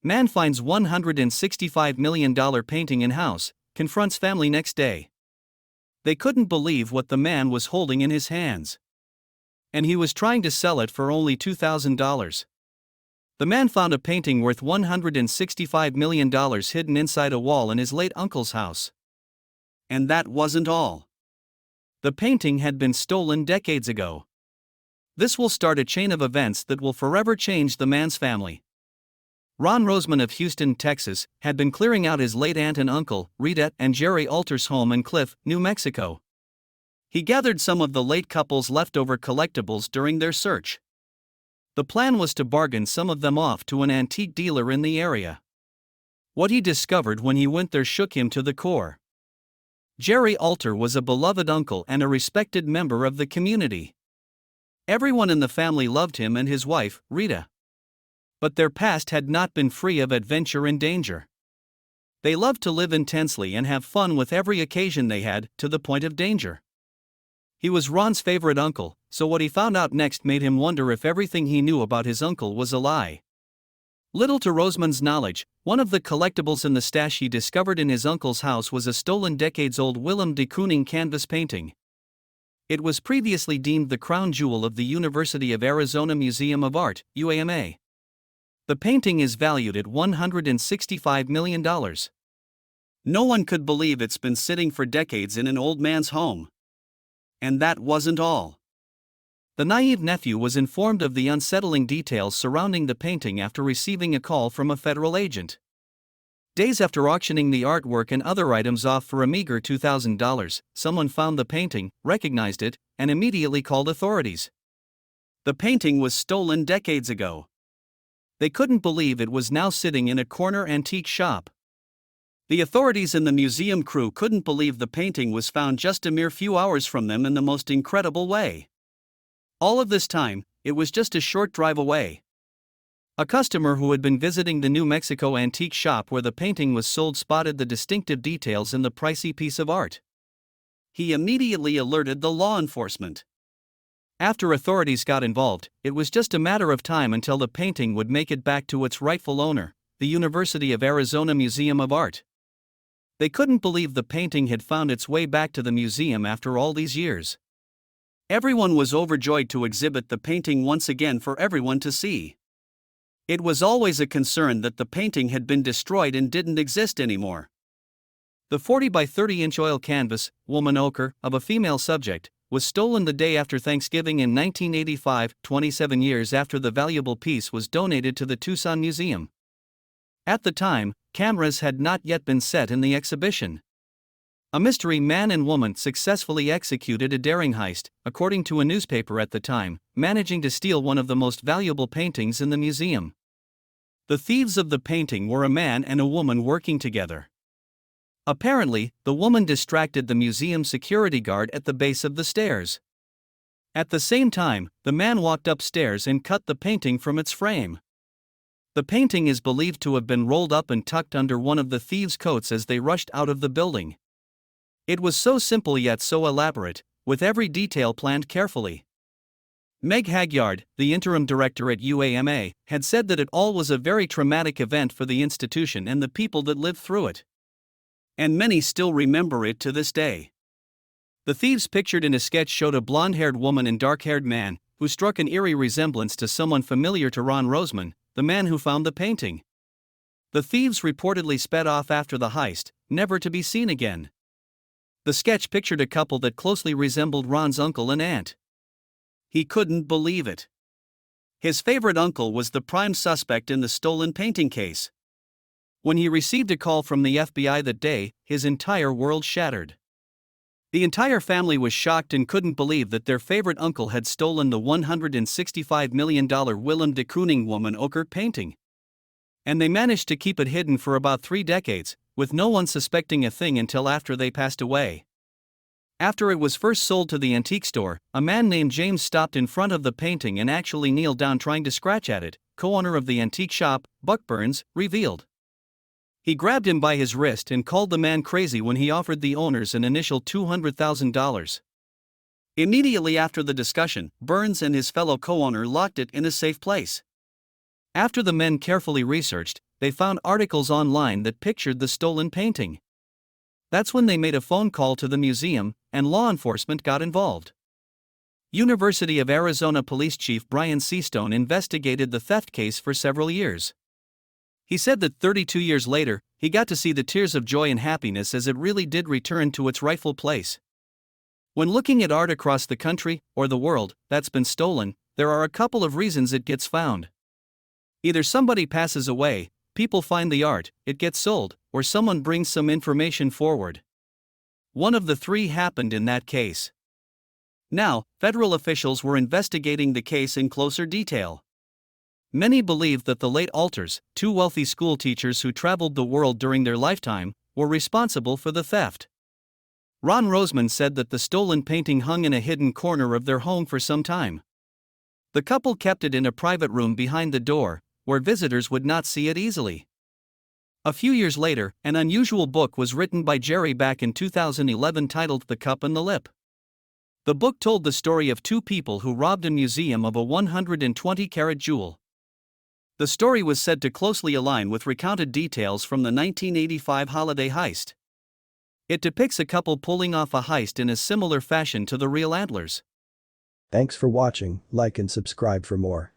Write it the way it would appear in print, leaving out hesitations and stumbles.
Man finds $165 million painting in house, confronts family next day. They couldn't believe what the man was holding in his hands. And he was trying to sell it for only $2,000. The man found a painting worth $165 million hidden inside a wall in his late uncle's house. And that wasn't all. The painting had been stolen decades ago. This will start a chain of events that will forever change the man's family. Ron Roseman of Houston, Texas, had been clearing out his late aunt and uncle, Rita and Jerry Alter's home in Cliff, New Mexico. He gathered some of the late couple's leftover collectibles during their search. The plan was to bargain some of them off to an antique dealer in the area. What he discovered when he went there shook him to the core. Jerry Alter was a beloved uncle and a respected member of the community. Everyone in the family loved him and his wife, Rita. But their past had not been free of adventure and danger. They loved to live intensely and have fun with every occasion they had, to the point of danger. He was Ron's favorite uncle, so what he found out next made him wonder if everything he knew about his uncle was a lie. Little to Roseman's knowledge, one of the collectibles in the stash he discovered in his uncle's house was a stolen decades-old Willem de Kooning canvas painting. It was previously deemed the crown jewel of the University of Arizona Museum of Art, UAMA. The painting is valued at $165 million. No one could believe it's been sitting for decades in an old man's home. And that wasn't all. The naive nephew was informed of the unsettling details surrounding the painting after receiving a call from a federal agent. Days after auctioning the artwork and other items off for a meager $2,000, someone found the painting, recognized it, and immediately called authorities. The painting was stolen decades ago. They couldn't believe it was now sitting in a corner antique shop. The authorities and the museum crew couldn't believe the painting was found just a mere few hours from them in the most incredible way. All of this time, it was just a short drive away. A customer who had been visiting the New Mexico antique shop where the painting was sold spotted the distinctive details in the pricey piece of art. He immediately alerted the law enforcement. After authorities got involved, it was just a matter of time until the painting would make it back to its rightful owner, the University of Arizona Museum of Art. They couldn't believe the painting had found its way back to the museum after all these years. Everyone was overjoyed to exhibit the painting once again for everyone to see. It was always a concern that the painting had been destroyed and didn't exist anymore. The 40 by 30 inch oil canvas, woman ochre, of a female subject, was stolen the day after Thanksgiving in 1985, 27 years after the valuable piece was donated to the Tucson Museum. At the time, cameras had not yet been set in the exhibition. A mystery man and woman successfully executed a daring heist, according to a newspaper at the time, managing to steal one of the most valuable paintings in the museum. The thieves of the painting were a man and a woman working together. Apparently, the woman distracted the museum security guard at the base of the stairs. At the same time, the man walked upstairs and cut the painting from its frame. The painting is believed to have been rolled up and tucked under one of the thieves' coats as they rushed out of the building. It was so simple yet so elaborate, with every detail planned carefully. Meg Hagyard, the interim director at UAMA, had said that it all was a very traumatic event for the institution and the people that lived through it. And many still remember it to this day. The thieves pictured in a sketch showed a blonde-haired woman and dark-haired man, who struck an eerie resemblance to someone familiar to Ron Roseman, the man who found the painting. The thieves reportedly sped off after the heist, never to be seen again. The sketch pictured a couple that closely resembled Ron's uncle and aunt. He couldn't believe it. His favorite uncle was the prime suspect in the stolen painting case. When he received a call from the FBI that day, his entire world shattered. The entire family was shocked and couldn't believe that their favorite uncle had stolen the $165 million Willem de Kooning woman ochre painting. And they managed to keep it hidden for about 3 decades, with no one suspecting a thing until after they passed away. After it was first sold to the antique store, a man named James stopped in front of the painting and actually kneeled down trying to scratch at it, co-owner of the antique shop, Buck Burns, revealed. He grabbed him by his wrist and called the man crazy when he offered the owners an initial $200,000. Immediately after the discussion, Burns and his fellow co-owner locked it in a safe place. After the men carefully researched, they found articles online that pictured the stolen painting. That's when they made a phone call to the museum, and law enforcement got involved. University of Arizona Police Chief Brian Seastone investigated the theft case for several years. He said that 32 years later, he got to see the tears of joy and happiness as it really did return to its rightful place. When looking at art across the country, or the world, that's been stolen, there are a couple of reasons it gets found. Either somebody passes away, people find the art, it gets sold, or someone brings some information forward. One of the three happened in that case. Now, federal officials were investigating the case in closer detail. Many believe that the late Alters, two wealthy school teachers who traveled the world during their lifetime, were responsible for the theft. Ron Roseman said that the stolen painting hung in a hidden corner of their home for some time. The couple kept it in a private room behind the door, where visitors would not see it easily. A few years later, an unusual book was written by Jerry back in 2011 titled The Cup and the Lip. The book told the story of two people who robbed a museum of a 120-carat jewel. The story was said to closely align with recounted details from the 1985 holiday heist. It depicts a couple pulling off a heist in a similar fashion to the real Adlers. Thanks for watching, like and subscribe for more.